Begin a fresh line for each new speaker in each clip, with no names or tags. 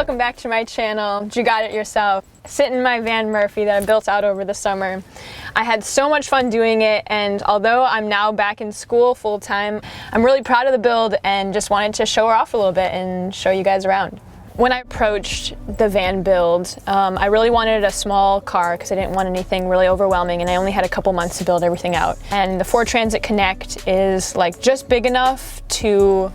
welcome back to my channel. You got it yourself. Sitting in my van Murphy that I built out over the summer. I had so much fun doing it, and although I'm now back in school full time, I'm really proud of the build and just wanted to show her off a little bit and show you guys around. When I approached the van build, I really wanted a small car because I didn't want anything really overwhelming, and I only had a couple months to build everything out. And the Ford Transit Connect is like just big enough to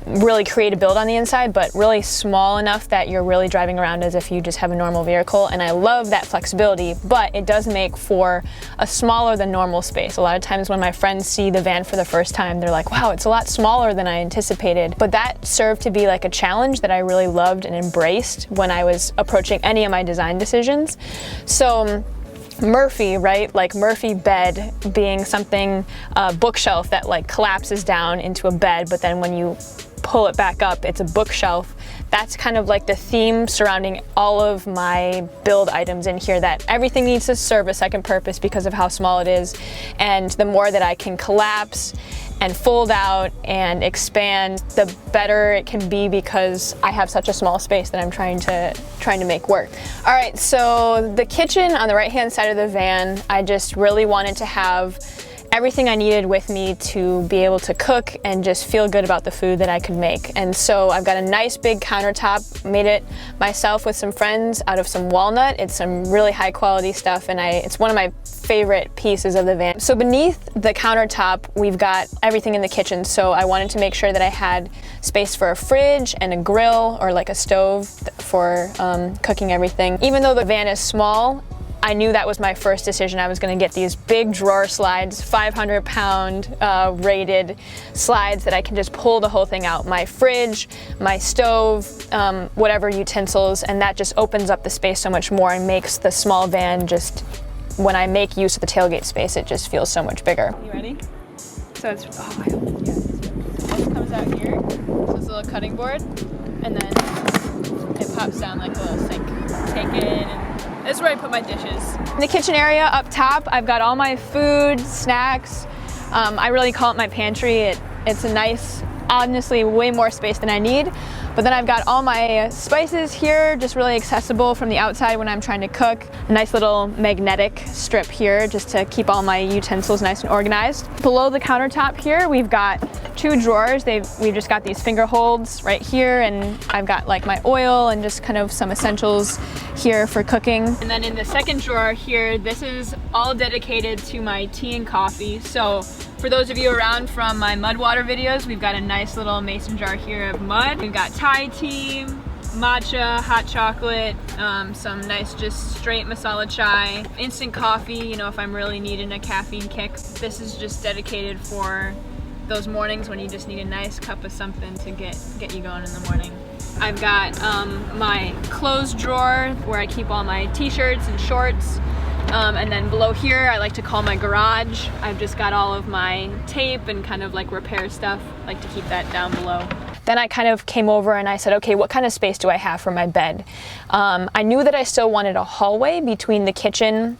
really create a build on the inside, but really small enough that you're really driving around as if you just have a normal vehicle. And I love that flexibility, but it does make for a smaller than normal space. A lot of times when my friends see the van for the first time, they're like, wow, it's a lot smaller than I anticipated. But that served to be like a challenge that I really loved and embraced when I was approaching any of my design decisions. So Murphy, right? Like Murphy bed being something, bookshelf that like collapses down into a bed, but then when you pull it back up, it's a bookshelf. That's kind of like the theme surrounding all of my build items in here, that everything needs to serve a second purpose because of how small it is. And the more that I can collapse and fold out and expand, the better it can be because I have such a small space that I'm trying to make work. All right, so the kitchen on the right-hand side of the van, I just really wanted to have everything I needed with me to be able to cook and just feel good about the food that I could make. And so I've got a nice big countertop, made it myself with some friends out of some walnut. It's some really high quality stuff, and it's one of my favorite pieces of the van. So beneath the countertop, we've got everything in the kitchen. So I wanted to make sure that I had space for a fridge and a grill or like a stove for cooking everything. Even though the van is small, I knew that was my first decision. I was going to get these big drawer slides, 500-pound rated slides that I can just pull the whole thing out. My fridge, my stove, whatever utensils, and that just opens up the space so much more and makes the small van just, when I make use of the tailgate space, it just feels so much bigger. You ready? So it's, oh, I hope, yeah. This comes out here, so it's a little cutting board, and then it pops down like a little sink. Take it, and this is where I put my dishes. In the kitchen area up top, I've got all my food, snacks. I really call it my pantry. It's a nice, honestly, way more space than I need. But then I've got all my spices here, just really accessible from the outside when I'm trying to cook. A nice little magnetic strip here just to keep all my utensils nice and organized. Below the countertop here, we've got two drawers. We've just got these finger holds right here, and I've got like my oil and just kind of some essentials here for cooking. And then in the second drawer here, this is all dedicated to my tea and coffee. So for those of you around from my mud water videos, we've got a nice little mason jar here of mud. We've got Thai tea, matcha, hot chocolate, some nice just straight masala chai, instant coffee, you know, if I'm really needing a caffeine kick. This is just dedicated for those mornings when you just need a nice cup of something to get you going in the morning. I've got my clothes drawer where I keep all my t-shirts and shorts. And then below here, I like to call my garage. I've just got all of my tape and kind of like repair stuff. I like to keep that down below. Then I kind of came over and I said, okay, what kind of space do I have for my bed? I knew that I still wanted a hallway between the kitchen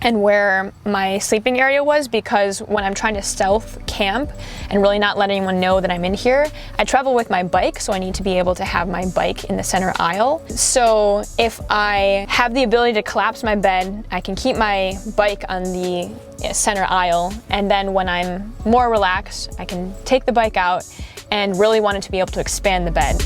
and where my sleeping area was, because when I'm trying to stealth camp and really not let anyone know that I'm in here, I travel with my bike, so I need to be able to have my bike in the center aisle. So if I have the ability to collapse my bed, I can keep my bike on the center aisle, and then when I'm more relaxed, I can take the bike out and really wanted to be able to expand the bed.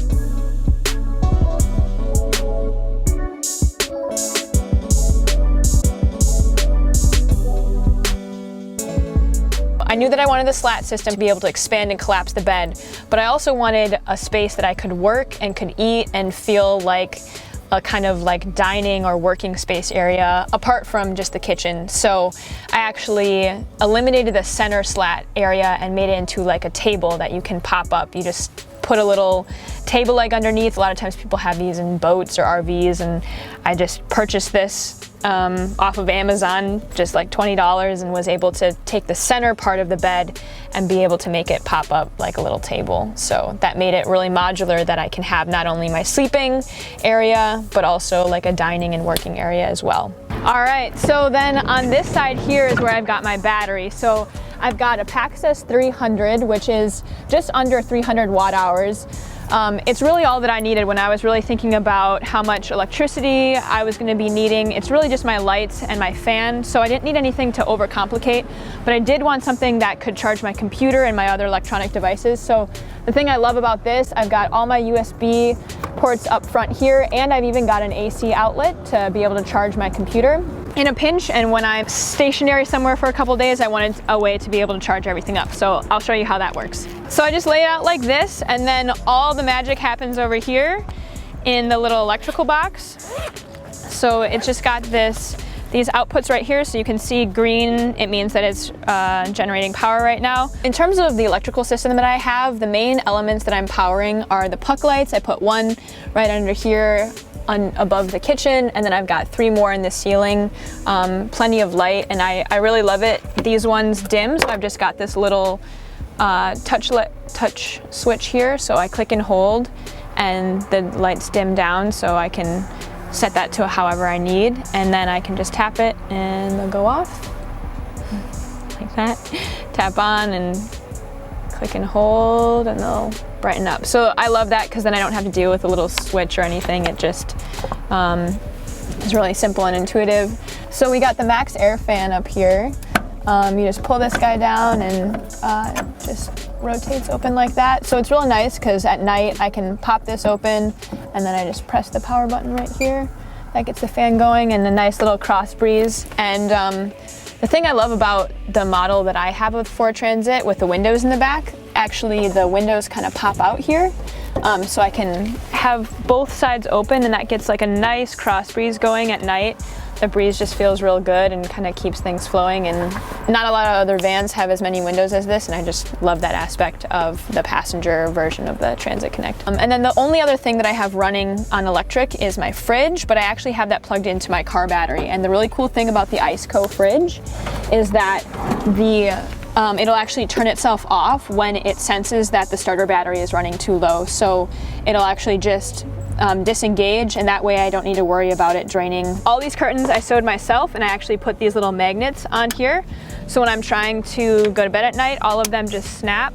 I knew that I wanted the slat system to be able to expand and collapse the bed, but I also wanted a space that I could work and could eat and feel like a kind of like dining or working space area apart from just the kitchen. So I actually eliminated the center slat area and made it into like a table that you can pop up. You just put a little table leg underneath. A lot of times people have these in boats or RVs, and I just purchased this off of Amazon, just like $20, and was able to take the center part of the bed and be able to make it pop up like a little table. So that made it really modular, that I can have not only my sleeping area, but also like a dining and working area as well. All right, so then on this side here is where I've got my battery. So I've got a Paxcess 300, which is just under 300 watt hours. It's really all that I needed when I was really thinking about how much electricity I was going to be needing. It's really just my lights and my fan, so I didn't need anything to overcomplicate, but I did want something that could charge my computer and my other electronic devices. So the thing I love about this, I've got all my USB ports up front here, and I've even got an AC outlet to be able to charge my computer in a pinch, and when I'm stationary somewhere for a couple days, I wanted a way to be able to charge everything up. So I'll show you how that works. So I just lay it out like this, and then all the magic happens over here in the little electrical box. So it's just got these outputs right here, so you can see green, it means that it's generating power right now. In terms of the electrical system that I have, the main elements that I'm powering are the puck lights. I put one right under here above the kitchen, and then I've got 3 more in the ceiling. Plenty of light, and I really love it. These ones dim, so I've just got this little touch switch here, so I click and hold and the lights dim down, so I can set that to however I need, and then I can just tap it and they'll go off like that. Tap on and click and hold and they'll brighten up. So I love that because then I don't have to deal with a little switch or anything. It just is really simple and intuitive. So we got the Max Air fan up here. You just pull this guy down and just rotates open like that. So it's really nice because at night I can pop this open and then I just press the power button right here. That gets the fan going and a nice little cross breeze. And the thing I love about the model that I have with Ford Transit with the windows in the back, actually the windows kind of pop out here. So I can have both sides open, and that gets like a nice cross breeze going at night. The breeze just feels real good and kind of keeps things flowing, and not a lot of other vans have as many windows as this, and I just love that aspect of the passenger version of the Transit Connect. And then the only other thing that I have running on electric is my fridge, but I actually have that plugged into my car battery. And the really cool thing about the IceCo fridge is that it'll actually turn itself off when it senses that the starter battery is running too low. So it'll actually just disengage, and that way I don't need to worry about it draining. All these curtains I sewed myself, and I actually put these little magnets on here. So when I'm trying to go to bed at night, all of them just snap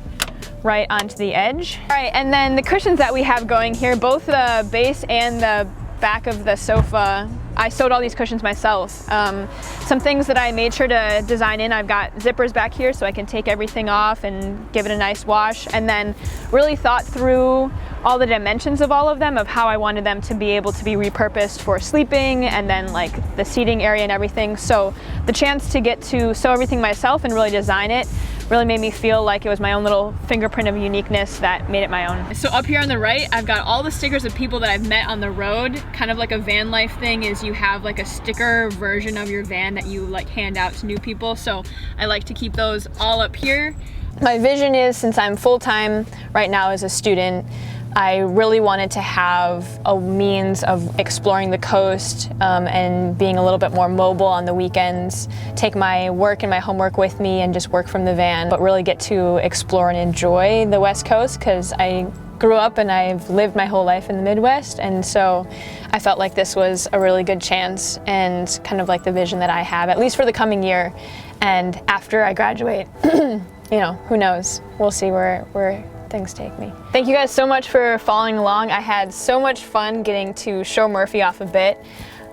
right onto the edge. All right, and then the cushions that we have going here, both the base and the back of the sofa, I sewed all these cushions myself. Some things that I made sure to design in, I've got zippers back here so I can take everything off and give it a nice wash, and then really thought through all the dimensions of all of them, of how I wanted them to be able to be repurposed for sleeping, and then like the seating area and everything. So the chance to get to sew everything myself and really design it really made me feel like it was my own little fingerprint of uniqueness that made it my own. So up here on the right, I've got all the stickers of people that I've met on the road. Kind of like a van life thing is you have like a sticker version of your van that you like hand out to new people. So I like to keep those all up here. My vision is, since I'm full-time right now as a student, I really wanted to have a means of exploring the coast and being a little bit more mobile on the weekends, take my work and my homework with me and just work from the van, but really get to explore and enjoy the West Coast, because I grew up and I've lived my whole life in the Midwest, and so I felt like this was a really good chance and kind of like the vision that I have, at least for the coming year. And after I graduate, you know, who knows? We'll see where things take me. Thank you guys so much for following along. I had so much fun getting to show Murphy off a bit.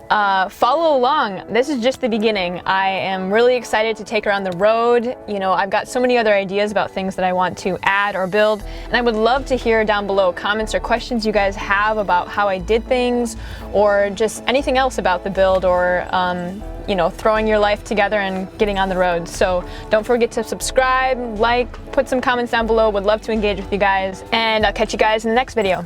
Follow along. This is just the beginning. I am really excited to take her on the road. You know, I've got so many other ideas about things that I want to add or build, and I would love to hear down below comments or questions you guys have about how I did things, or just anything else about the build, or you know, throwing your life together and getting on the road. So don't forget to subscribe, like, put some comments down below. Would love to engage with you guys, and I'll catch you guys in the next video.